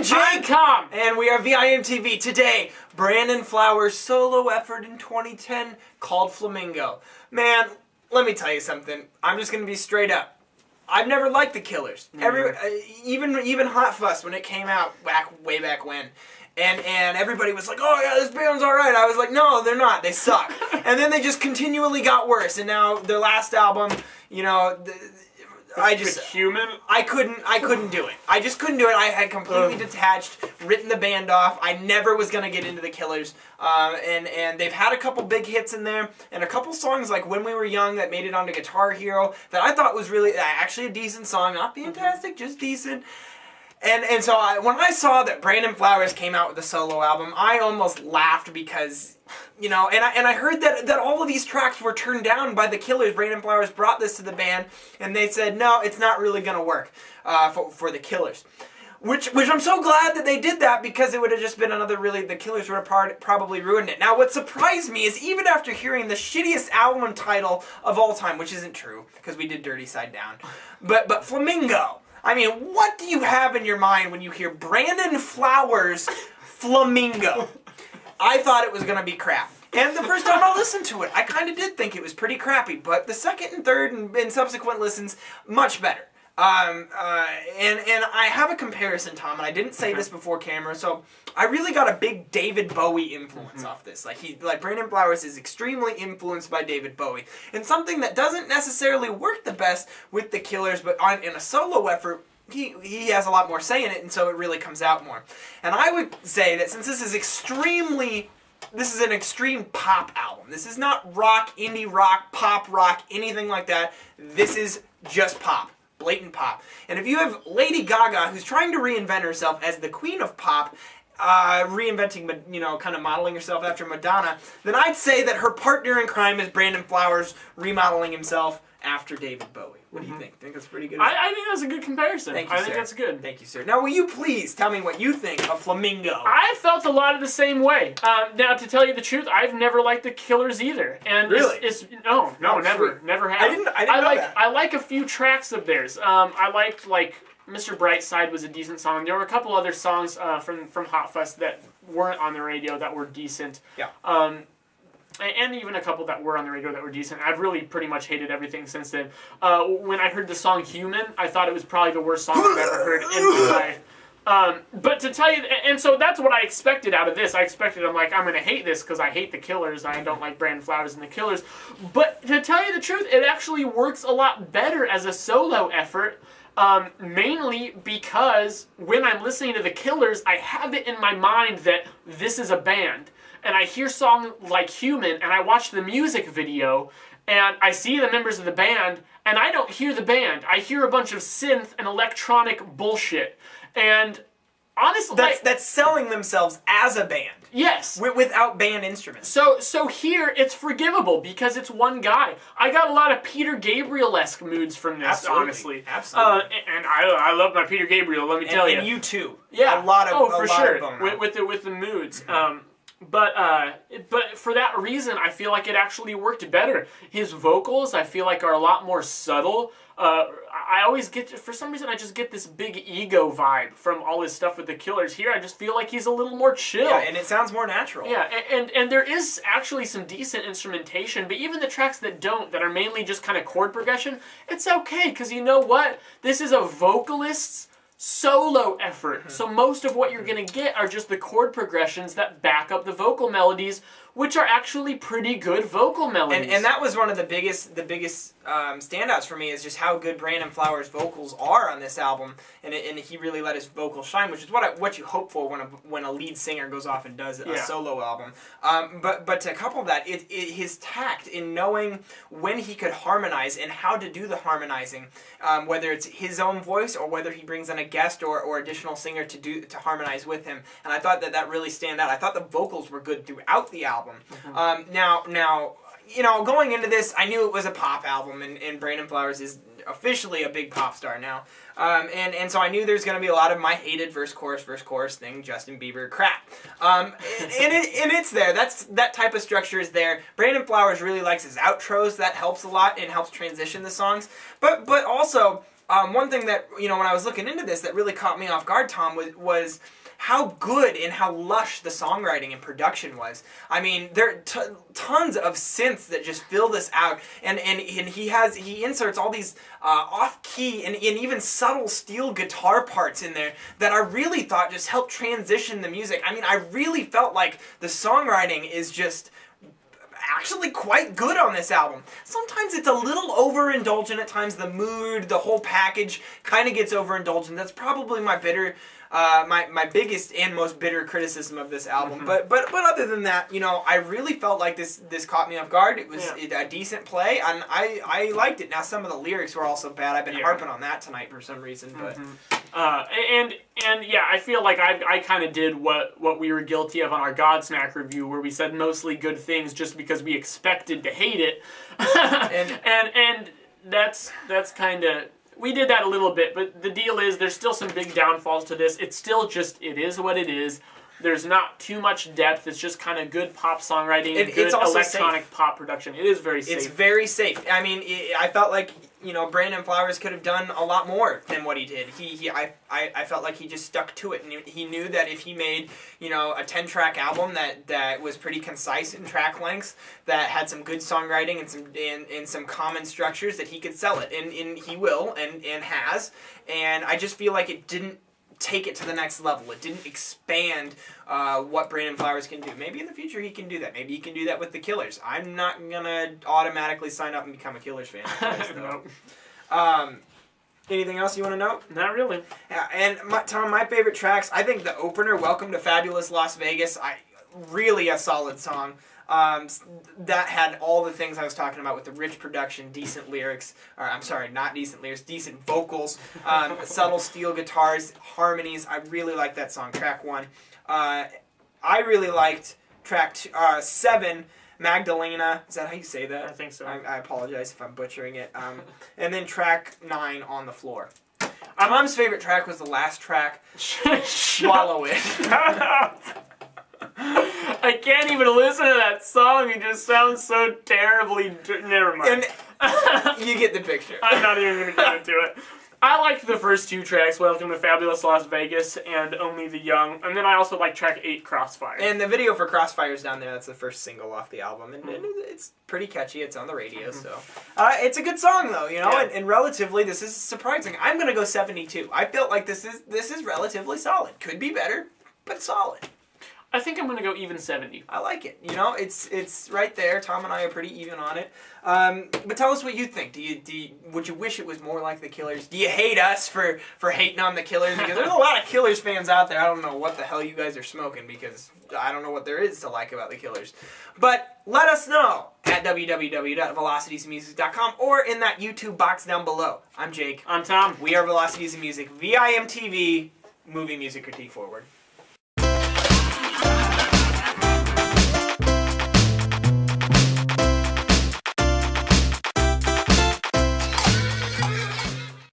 Jake. I'm Tom. And we are VIMTV. Today, Brandon Flowers' solo effort in 2010 called Flamingo. Man, let me tell you something. I'm just going to be straight up. I've never liked the Killers. Even Hot Fuss when it came out way back when. And everybody was like, oh yeah, this band's alright. I was like, no, they're not. They suck. And then they just continually got worse. And now their last album, you know... I couldn't do it. I just couldn't do it. I had completely detached, written the band off. I never was gonna get into the Killers. And they've had a couple big hits in there, and a couple songs like When We Were Young that made it onto Guitar Hero that I thought was really actually a decent song, not fantastic, just decent. And so when I saw that Brandon Flowers came out with a solo album, I almost laughed because, you know, and I heard that all of these tracks were turned down by the Killers. Brandon Flowers brought this to the band, and they said, no, it's not really going to work for the Killers. Which I'm so glad that they did that, because it would have just been another the Killers would have probably ruined it. Now, what surprised me is even after hearing the shittiest album title of all time, which isn't true, because we did Dirty Side Down, but Flamingo. I mean, what do you have in your mind when you hear Brandon Flowers' Flamingo? I thought it was going to be crap. And the first time I listened to it, I kind of did think it was pretty crappy. But the second and third and subsequent listens, much better. And I have a comparison, Tom, and I didn't say this before camera, so I really got a big David Bowie influence off this. Like Brandon Flowers is extremely influenced by David Bowie, and something that doesn't necessarily work the best with the Killers, but in a solo effort, he has a lot more say in it, and so it really comes out more. And I would say that since this is an extreme pop album. This is not rock, indie rock, pop rock, anything like that. This is just pop. Blatant pop. And if you have Lady Gaga, who's trying to reinvent herself as the queen of pop, reinventing, you know, kind of modeling herself after Madonna, then I'd say that her partner in crime is Brandon Flowers remodeling himself after David Bowie. What do you think? Think that's pretty good? I think that's a good comparison. Thank you, I think that's good. Thank you, sir. Now, will you please tell me what you think of Flamingo? I felt a lot of the same way. Now, to tell you the truth, I've never liked the Killers either. And really? No, never have. I didn't know that. I like a few tracks of theirs. I liked, like, Mr. Brightside was a decent song. There were a couple other songs from Hot Fuss that weren't on the radio that were decent. Yeah. And even a couple that were on the radio that were decent. I've really pretty much hated everything since then. When I heard the song Human, I thought it was probably the worst song I've ever heard in my life. But to tell you, and so that's what I expected out of this. I'm going to hate this because I hate the Killers. I don't like Brandon Flowers and the Killers. But to tell you the truth, it actually works a lot better as a solo effort. Mainly because when I'm listening to the Killers, I have it in my mind that this is a band. And I hear songs like Human, and I watch the music video, and I see the members of the band, and I don't hear the band. I hear a bunch of synth and electronic bullshit. And honestly... That's selling themselves as a band. Yes. Without band instruments. So here, it's forgivable, because it's one guy. I got a lot of Peter Gabriel-esque moods from this, honestly. Absolutely. And I love my Peter Gabriel, let me tell you. And you too. Yeah. A lot of for sure. With the moods. But for that reason, I feel like it actually worked better. His vocals, I feel like, are a lot more subtle. I always get, for some reason, I just get this big ego vibe from all his stuff with the Killers. Here, I just feel like he's a little more chill. Yeah, and it sounds more natural. Yeah, and there is actually some decent instrumentation, but even the tracks that are mainly just kind of chord progression, it's okay, because you know what? This is a vocalist's solo effort. So most of what you're going to get are just the chord progressions that back up the vocal melodies, which are actually pretty good vocal melodies. And that was one of the biggest standouts for me, is just how good Brandon Flowers' vocals are on this album, and he really let his vocals shine, which is what you hope for when a lead singer goes off and does a solo album. But to couple that, his tact in knowing when he could harmonize and how to do the harmonizing, whether it's his own voice or whether he brings in a guest or additional singer to harmonize with him, and I thought that really stand out. I thought the vocals were good throughout the album. Now, you know, going into this, I knew it was a pop album, and Brandon Flowers is officially a big pop star now. And so I knew there's going to be a lot of my hated verse chorus thing, Justin Bieber crap. And it's there. That type of structure is there. Brandon Flowers really likes his outros. That helps a lot and helps transition the songs. But also, one thing that, when I was looking into this that really caught me off guard, Tom, was how good and how lush the songwriting and production was. I mean, there are tons of synths that just fill this out, and he inserts all these off-key and even subtle steel guitar parts in there that I really thought just helped transition the music. I mean, I really felt like the songwriting is just actually quite good on this album. Sometimes it's a little overindulgent at times. The mood, the whole package kind of gets overindulgent. That's probably my my biggest and most bitter criticism of this album. But other than that, I really felt like this caught me off guard. It was a decent play, and I liked it. Now some of the lyrics were also bad. I've been harping on that tonight for some reason, but and yeah, I feel like I kind of did what we were guilty of on our Godsmack review, where we said mostly good things just because we expected to hate it, and that's kind of. We did that a little bit, but the deal is there's still some big downfalls to this. It's still just, it is what it is. There's not too much depth. It's just kind of good pop songwriting and good electronic pop production. It is very safe. It's very safe. I mean, I felt like, Brandon Flowers could have done a lot more than what he did. I felt like he just stuck to it, and he knew that if he made, a 10-track album that was pretty concise in track lengths, that had some good songwriting and some common structures, that he could sell it, and he will and has. And I just feel like it didn't take it to the next level. It didn't expand what Brandon Flowers can do. Maybe in the future he can do that. Maybe he can do that with the Killers. I'm not gonna automatically sign up and become a Killers fan. Nope. Anything else you want to note? Not really. Yeah, and Tom, my favorite tracks, I think the opener, Welcome to Fabulous Las Vegas, really a solid song. That had all the things I was talking about with the rich production, decent lyrics, or I'm sorry, not decent lyrics, decent vocals, subtle steel guitars, harmonies. I really liked that song, track 1. I really liked track 7, Magdalena. Is that how you say that? I think so. I apologize if I'm butchering it. And then track 9, On the Floor. My mom's favorite track was the last track, Swallow It. I can't even listen to that song. It just sounds so terribly... Never mind. And you get the picture. I'm not even going to get into it. I liked the first 2 tracks, Welcome to Fabulous Las Vegas and Only the Young. And then I also like track 8, Crossfire. And the video for Crossfire's down there. That's the first single off the album. And it's pretty catchy. It's on the radio, so... it's a good song, though, and relatively, this is surprising. I'm going to go 72. I felt like this is relatively solid. Could be better, but solid. I think I'm going to go even 70. I like it. It's right there. Tom and I are pretty even on it. But tell us what you think. Would you wish it was more like the Killers? Do you hate us for hating on the Killers? Because there's a lot of Killers fans out there. I don't know what the hell you guys are smoking, because I don't know what there is to like about the Killers. But let us know at www.velocitiesmusic.com or in that YouTube box down below. I'm Jake. I'm Tom. We are Velocities of Music, VIMTV, movie music critique forward.